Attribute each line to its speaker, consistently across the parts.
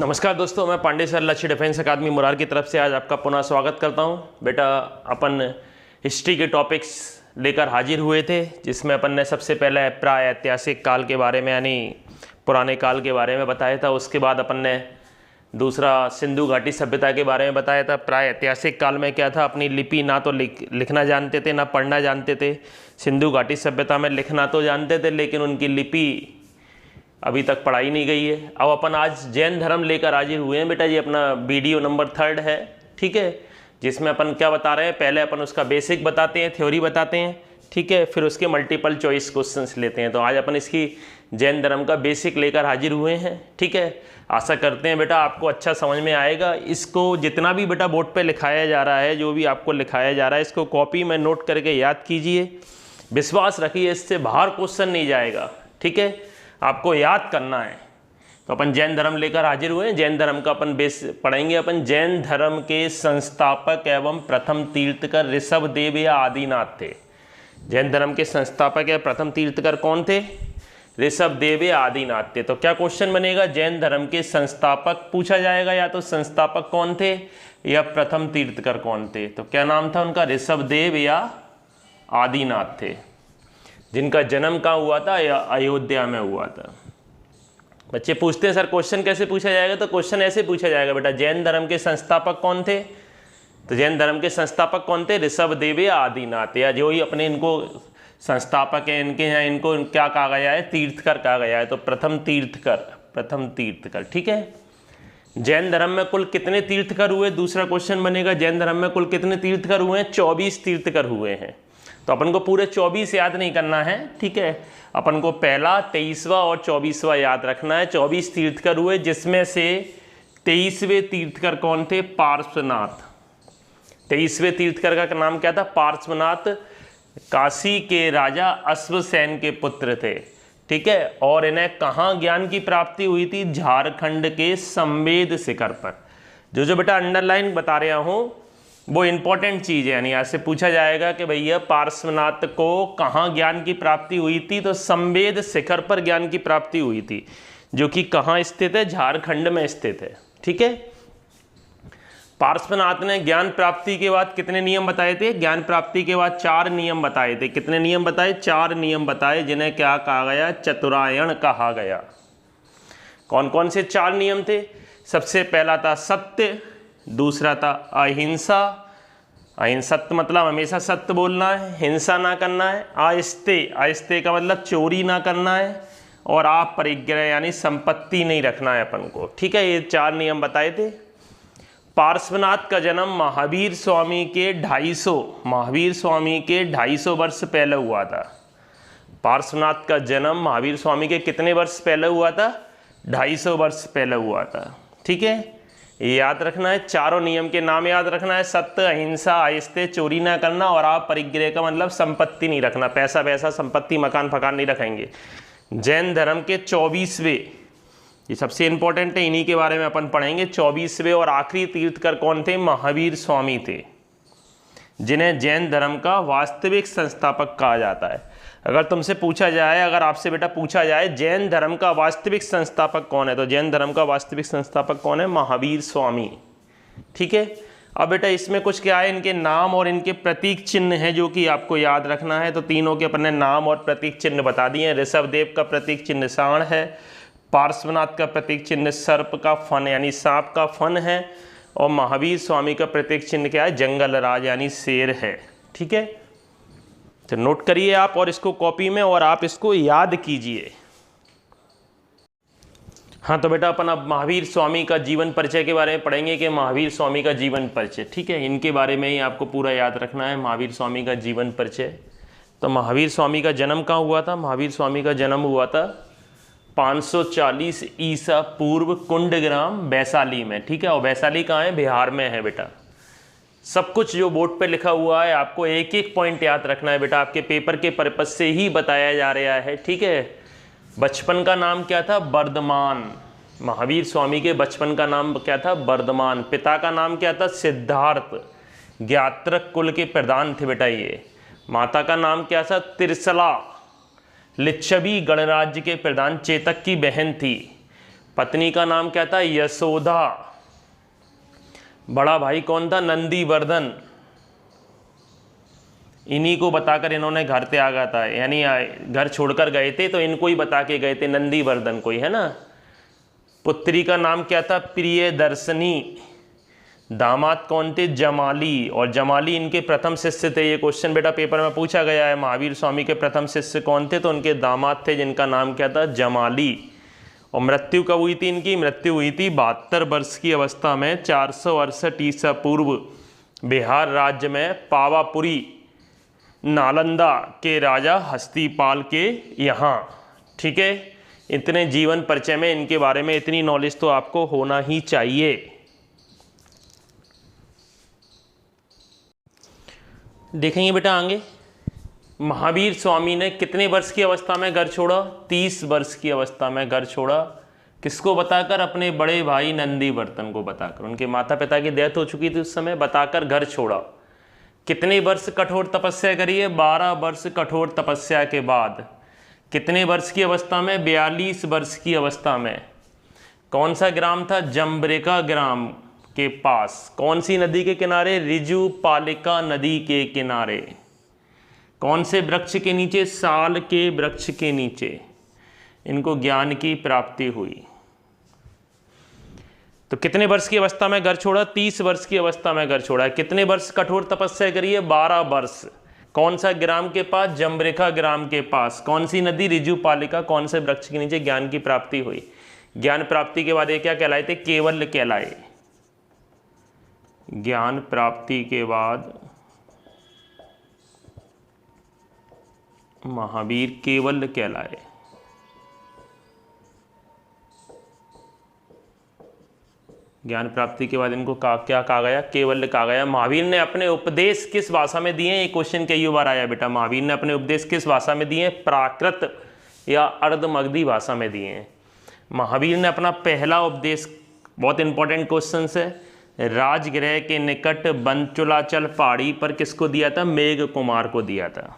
Speaker 1: नमस्कार दोस्तों, मैं पांडे सर लक्ष्य डिफेंस अकादमी मुरार की तरफ से आज आपका पुनः स्वागत करता हूं। बेटा, अपन हिस्ट्री के टॉपिक्स लेकर हाजिर हुए थे, जिसमें अपन ने सबसे पहले प्रागैतिहासिक काल के बारे में यानी पुराने काल के बारे में बताया था। उसके बाद अपन ने दूसरा सिंधु घाटी सभ्यता के बारे में बताया था। प्रागैतिहासिक काल में क्या था, अपनी लिपि ना तो लिखना जानते थे ना पढ़ना जानते थे। सिंधु घाटी सभ्यता में लिखना तो जानते थे, लेकिन उनकी लिपि अभी तक पढ़ाई नहीं गई है। अब अपन आज जैन धर्म लेकर हाजिर हुए हैं। बेटा, ये अपना वीडियो नंबर 3 है, ठीक है, जिसमें अपन क्या बता रहे हैं, पहले अपन उसका बेसिक बताते हैं, थ्योरी बताते हैं, ठीक है, फिर उसके मल्टीपल चॉइस क्वेश्चंस लेते हैं। तो आज अपन इसकी जैन धर्म का बेसिक लेकर हाजिर हुए हैं, ठीक है। आशा करते हैं बेटा आपको अच्छा समझ में आएगा। इसको जितना भी बेटा बोर्ड पे लिखाया जा रहा है, जो भी आपको लिखाया जा रहा है, इसको कॉपी में नोट करके याद कीजिए। विश्वास रखिए, इससे बाहर क्वेश्चन नहीं जाएगा, ठीक है, आपको याद करना है। तो अपन जैन धर्म लेकर हाजिर हुए हैं। जैन धर्म का अपन बेस पढ़ेंगे। अपन जैन धर्म के संस्थापक एवं प्रथम तीर्थकर ऋषभदेव या आदिनाथ थे। जैन धर्म के संस्थापक या प्रथम तीर्थकर कौन थे? ऋषभदेव या आदिनाथ थे। तो क्या क्वेश्चन बनेगा? जैन धर्म के संस्थापक पूछा जाएगा, या तो संस्थापक कौन थे या प्रथम तीर्थकर कौन थे। तो क्या नाम था उनका? ऋषभदेव या आदिनाथ थे, जिनका जन्म कहाँ हुआ था? या अयोध्या में हुआ था। बच्चे पूछते हैं सर क्वेश्चन कैसे पूछा जाएगा? तो क्वेश्चन ऐसे पूछा जाएगा बेटा, जैन धर्म के संस्थापक कौन थे? तो जैन धर्म के संस्थापक कौन थे? ऋषभदेव या आदिनाथ, या जो ही अपने इनको संस्थापक है, इनके यहाँ इनको क्या कहा गया है? तीर्थकर कहा गया है। तो प्रथम तीर्थकर, ठीक है। जैन धर्म में कुल कितने तीर्थकर हुए? दूसरा क्वेश्चन बनेगा, जैन धर्म में कुल कितने तीर्थकर हुए हैं? 24 तीर्थकर हुए हैं। तो अपन को पूरे 24 याद नहीं करना है, ठीक है। अपन को पहला, 23वां और 24वां याद रखना है। 24 तीर्थकर हुए, जिसमें से 23वें तीर्थकर कौन थे? पार्श्वनाथ। 23वें तीर्थकर का नाम क्या था? पार्श्वनाथ। काशी के राजा अश्वसेन के पुत्र थे, ठीक है। और इन्हें कहाँ ज्ञान की प्राप्ति हुई थी? झारखंड के संवेद शिखर पर। जो बेटा अंडरलाइन बता रहा हूँ वो इंपॉर्टेंट चीज़ है, यानी ऐसे पूछा जाएगा कि भैया पार्श्वनाथ को कहाँ ज्ञान की प्राप्ति हुई थी? तो संवेद शिखर पर ज्ञान की प्राप्ति हुई थी, जो कि कहाँ स्थित है? झारखंड में स्थित है, ठीक है। पार्श्वनाथ ने ज्ञान प्राप्ति के बाद कितने नियम बताए थे? ज्ञान प्राप्ति के बाद 4 नियम बताए थे। कितने नियम बताए? 4 नियम बताए, जिन्हें क्या कहा गया? चतुरायण कहा गया। कौन कौन से 4 नियम थे? सबसे पहला था सत्य, दूसरा था अहिंसा। अहिंसत्य मतलब हमेशा सत्य बोलना है, हिंसा ना करना है। आस्ते का मतलब चोरी ना करना है। और आप परिग्रह यानी संपत्ति नहीं रखना है अपन को, ठीक है। ये 4 नियम बताए थे। पार्श्वनाथ का जन्म महावीर स्वामी के 250 वर्ष पहले हुआ था। पार्श्वनाथ का जन्म महावीर स्वामी के कितने वर्ष पहले हुआ था? 250 वर्ष पहले हुआ था, ठीक है। ये याद रखना है। चारों नियम के नाम याद रखना है, सत्य, अहिंसा, आस्ते, चोरी ना करना, और आप परिग्रह का मतलब संपत्ति नहीं रखना, पैसा वैसा संपत्ति मकान फकान नहीं रखेंगे। जैन धर्म के 24वें, ये सबसे इंपॉर्टेंट है, इन्हीं के बारे में अपन पढ़ेंगे। 24वें और आखिरी तीर्थकर कौन थे? महावीर स्वामी थे, जिन्हें जैन धर्म का वास्तविक संस्थापक कहा जाता है। अगर तुमसे पूछा जाए, अगर आपसे बेटा पूछा जाए जैन धर्म का वास्तविक संस्थापक कौन है, तो जैन धर्म का वास्तविक संस्थापक कौन है? महावीर स्वामी, ठीक है। अब बेटा इसमें कुछ क्या है, इनके नाम और इनके प्रतीक चिन्ह है, जो कि आपको याद रखना है। तो तीनों के अपने नाम और प्रतीक चिन्ह बता दिए। ऋषभदेव का प्रतीक चिन्ह सांड है, पार्श्वनाथ का प्रतीक चिन्ह सर्प का फन यानी सांप का फन है, और महावीर स्वामी का प्रतीक चिन्ह क्या है? जंगल राज यानी शेर है, ठीक है। तो नोट करिए आप और इसको कॉपी में, और आप इसको याद कीजिए। हाँ, तो बेटा अपन अब महावीर स्वामी का जीवन परिचय के बारे में पढ़ेंगे कि महावीर स्वामी का जीवन परिचय, ठीक है। इनके बारे में ही आपको पूरा याद रखना है, महावीर स्वामी का जीवन परिचय। तो महावीर स्वामी का जन्म कहाँ हुआ था? महावीर स्वामी का जन्म हुआ था 540 ईसा पूर्व कुंडग्राम वैशाली में, ठीक है। और वैशाली कहाँ है? बिहार में है बेटा। सब कुछ जो बोर्ड पे लिखा हुआ है आपको एक एक पॉइंट याद रखना है बेटा, आपके पेपर के पर्पज से ही बताया जा रहा है, ठीक है। बचपन का नाम क्या था? वर्धमान। महावीर स्वामी के बचपन का नाम क्या था? वर्धमान। पिता का नाम क्या था? सिद्धार्थ। ज्ञात्रक कुल के प्रधान थे बेटा ये। माता का नाम क्या था? तिरसला। लिच्छवी गणराज्य के प्रधान चेतक की बहन थी। पत्नी का नाम क्या था? यशोदा। बड़ा भाई कौन था? नंदीवर्धन। इन्हीं को बताकर इन्होंने घर त्यागा था, यानी घर छोड़कर गए थे तो इनको ही बता के गए थे, नंदीवर्धन को ही, है ना। पुत्री का नाम क्या था? प्रियदर्शनी। दामाद कौन थे? जमाली। और जमाली इनके प्रथम शिष्य थे। ये क्वेश्चन बेटा पेपर में पूछा गया है, महावीर स्वामी के प्रथम शिष्य कौन थे? तो उनके दामाद थे जिनका नाम क्या था? जमाली। और मृत्यु कब हुई थी इनकी? मृत्यु हुई थी 72 वर्ष की अवस्था में, 468 ईसा पूर्व, बिहार राज्य में पावापुरी, नालंदा के राजा हस्तिपाल के यहाँ। ठीक है, इतने जीवन परिचय में इनके बारे में इतनी नॉलेज तो आपको होना ही चाहिए। देखेंगे बेटा आगे, महावीर स्वामी ने कितने वर्ष की अवस्था में घर छोड़ा? 30 वर्ष की अवस्था में घर छोड़ा। किसको बताकर? अपने बड़े भाई नंदीवर्धन को बताकर। उनके माता पिता की डेथ हो चुकी थी उस समय, बताकर घर छोड़ा। कितने वर्ष कठोर तपस्या करी है? 12 वर्ष कठोर तपस्या के बाद। कितने वर्ष की अवस्था में? 42 वर्ष की अवस्था में। कौन सा ग्राम था? जम्बरेका ग्राम के पास। कौन सी नदी के किनारे? रिजुपालिका नदी के किनारे। कौन से वृक्ष के नीचे? साल के वृक्ष के नीचे इनको ज्ञान की प्राप्ति हुई। तो कितने वर्ष की अवस्था में घर छोड़ा? 30 वर्ष की अवस्था में घर छोड़ा। कितने वर्ष कठोर तपस्या करी है? 12 वर्ष। कौन सा ग्राम के पास? जम्बरेखा ग्राम के पास। कौन सी नदी? रिजुपालिका। कौन से वृक्ष के नीचे? ज्ञान की प्राप्ति हुई। ज्ञान प्राप्ति के बाद ये क्या कहलाए थे? केवल कहलाए। ज्ञान प्राप्ति के बाद महावीर केवल कहलाए। ज्ञान प्राप्ति के बाद इनको क्या कहा गया? केवल कहा गया। महावीर ने अपने उपदेश किस भाषा में दिए? ये क्वेश्चन कई बार आया बेटा। महावीर ने अपने उपदेश किस भाषा में दिए? प्राकृत या अर्धमगधी भाषा में दिए हैं। महावीर ने अपना पहला उपदेश, बहुत इंपॉर्टेंट क्वेश्चन है, राजगृह के निकट बंचुलाचल पहाड़ी पर किसको दिया था? मेघ कुमार को दिया था।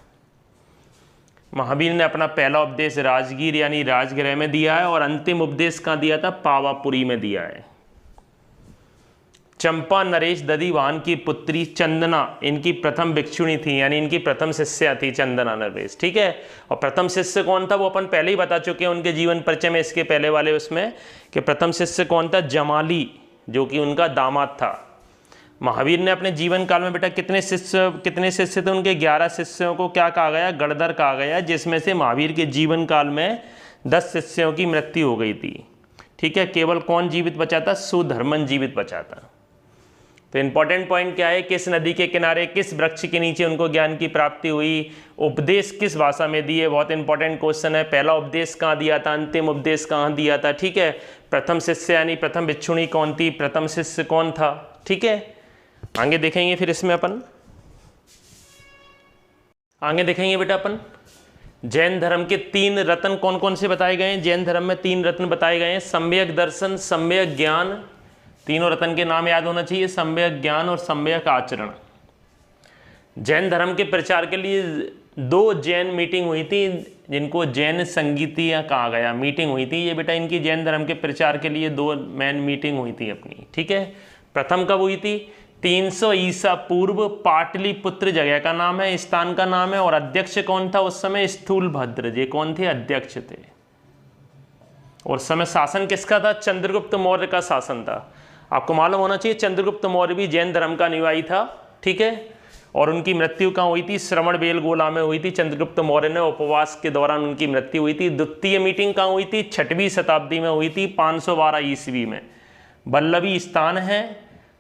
Speaker 1: महावीर ने अपना पहला उपदेश राजगीर यानी राजगृह में दिया है, और अंतिम उपदेश कहाँ दिया था? पावापुरी में दिया है। चंपा नरेश दधिवान की पुत्री चंदना इनकी प्रथम भिक्षुणी थी, यानी इनकी प्रथम शिष्या थी चंदना नरेश। ठीक है, और प्रथम शिष्य कौन था वो अपन पहले ही बता चुके हैं उनके जीवन परिचय में, इसके पहले वाले उसमें, कि प्रथम शिष्य कौन था? जमाली, जो कि उनका दामाद था। महावीर ने अपने जीवन काल में बेटा कितने शिष्य थे उनके? 11 शिष्यों को क्या कहा गया? गणधर कहा गया, जिसमें से महावीर के जीवन काल में 10 शिष्यों की मृत्यु हो गई थी। ठीक है, केवल कौन जीवित बचा था? सुधर्मन जीवित बचा था। तो इंपॉर्टेंट पॉइंट क्या है? किस नदी के किनारे, किस वृक्ष के नीचे उनको ज्ञान की प्राप्ति हुई? उपदेश किस भाषा में दिए? बहुत इंपॉर्टेंट क्वेश्चन है। पहला उपदेश कहाँ दिया था? अंतिम उपदेश कहाँ दिया था? ठीक है, प्रथम शिष्य यानी प्रथम भिक्षुणी कौन थी? प्रथम शिष्य कौन था? ठीक है, आगे देखेंगे फिर इसमें अपन आगे देखेंगे बेटा अपन जैन धर्म के 3 रत्न कौन कौन से बताए गए हैं। जैन धर्म में 3 रत्न बताए गए हैं, सम्यक दर्शन, सम्यक ज्ञान, तीनों रत्न के नाम याद होना चाहिए, सम्यक ज्ञान और सम्यक आचरण। जैन धर्म के प्रचार के लिए 2 जैन मीटिंग हुई थी, जिनको जैन संगीतियाँ कहा गया, मीटिंग हुई थी। ये बेटा इनकी जैन धर्म के प्रचार के लिए 2 मेन मीटिंग हुई थी अपनी। ठीक है, प्रथम कब हुई थी? 300 ईसा पूर्व, पाटलिपुत्र जगह का नाम है, स्थान का नाम है, और अध्यक्ष कौन था उस समय? स्थूलभद्र। ये कौन थे? अध्यक्ष थे। और समय शासन किसका था? चंद्रगुप्त मौर्य का शासन था। आपको मालूम होना चाहिए चंद्रगुप्त मौर्य भी जैन धर्म का अनुयायी था। ठीक है, और उनकी मृत्यु कहाँ हुई थी? श्रवण बेलगोला में हुई थी। चंद्रगुप्त मौर्य ने उपवास के दौरान उनकी मृत्यु हुई थी। द्वितीय मीटिंग कहाँ हुई थी? 6वीं शताब्दी में हुई थी, 512 ईस्वी में। वल्लभी स्थान है,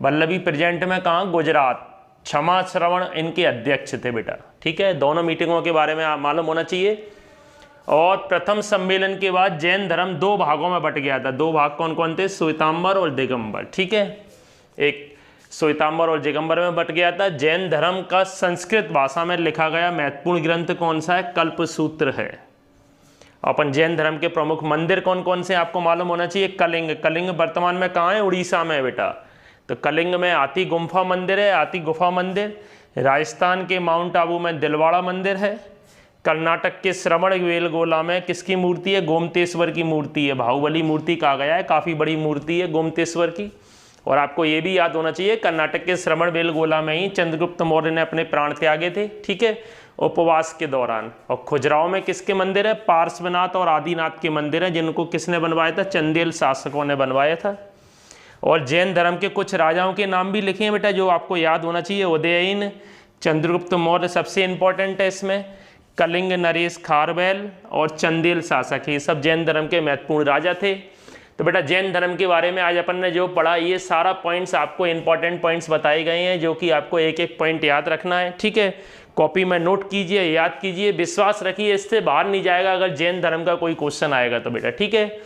Speaker 1: वल्लभी प्रेजेंट में कहाँ? गुजरात। क्षमा श्रवण इनके अध्यक्ष थे बेटा। ठीक है, दोनों मीटिंगों के बारे में मालूम होना चाहिए। और प्रथम सम्मेलन के बाद जैन धर्म 2 भागों में बट गया था। 2 भाग कौन कौन थे? श्वेतांबर और दिगंबर। ठीक है, एक श्वेतांबर और दिगंबर में बट गया था। जैन धर्म का संस्कृत भाषा में लिखा गया महत्वपूर्ण ग्रंथ कौन सा है? कल्पसूत्र है। अपन जैन धर्म के प्रमुख मंदिर कौन कौन से आपको मालूम होना चाहिए? कलिंग। कलिंग वर्तमान में कहाँ है? उड़ीसा में है बेटा। तो कलिंग में हाथी गुम्फा मंदिर है, हाथी गुफा मंदिर। राजस्थान के माउंट आबू में दिलवाड़ा मंदिर है। कर्नाटक के श्रवण बेलगोला में किसकी मूर्ति है? गोमतेश्वर की मूर्ति है। बाहुबली मूर्ति कहा गया है, काफ़ी बड़ी मूर्ति है गोमतेश्वर की। और आपको ये भी याद होना चाहिए कर्नाटक के श्रवण बेलगोला में ही चंद्रगुप्त मौर्य ने अपने प्राण त्यागे थे, ठीक है, उपवास के दौरान। और खुजराहो में किसके मंदिर है? पार्श्वनाथ और आदिनाथ के मंदिर हैं, जिनको किसने बनवाया था? चंदेल शासकों ने बनवाया था। और जैन धर्म के कुछ राजाओं के नाम भी लिखे हैं बेटा, जो आपको याद होना चाहिए। उदयन, चंद्रगुप्त मौर्य सबसे इंपॉर्टेंट है इसमें, कलिंग नरेश खारवेल और चंदेल शासक, ये सब जैन धर्म के महत्वपूर्ण राजा थे। तो बेटा जैन धर्म के बारे में आज अपन ने जो पढ़ा, ये सारा पॉइंट्स आपको इंपॉर्टेंट पॉइंट्स बताए गए हैं, जो कि आपको एक एक पॉइंट याद रखना है, ठीक है। कॉपी में नोट कीजिए, याद कीजिए, विश्वास रखिए इससे बाहर नहीं जाएगा अगर जैन धर्म का कोई क्वेश्चन आएगा तो बेटा, ठीक है।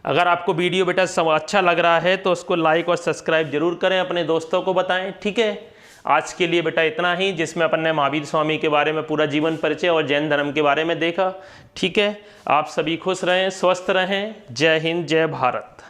Speaker 1: अगर आपको वीडियो बेटा सब अच्छा लग रहा है तो उसको लाइक और सब्सक्राइब जरूर करें, अपने दोस्तों को बताएं, ठीक है। आज के लिए बेटा इतना ही, जिसमें अपन ने महावीर स्वामी के बारे में पूरा जीवन परिचय और जैन धर्म के बारे में देखा, ठीक है। आप सभी खुश रहें, स्वस्थ रहें। जय हिंद, जय भारत।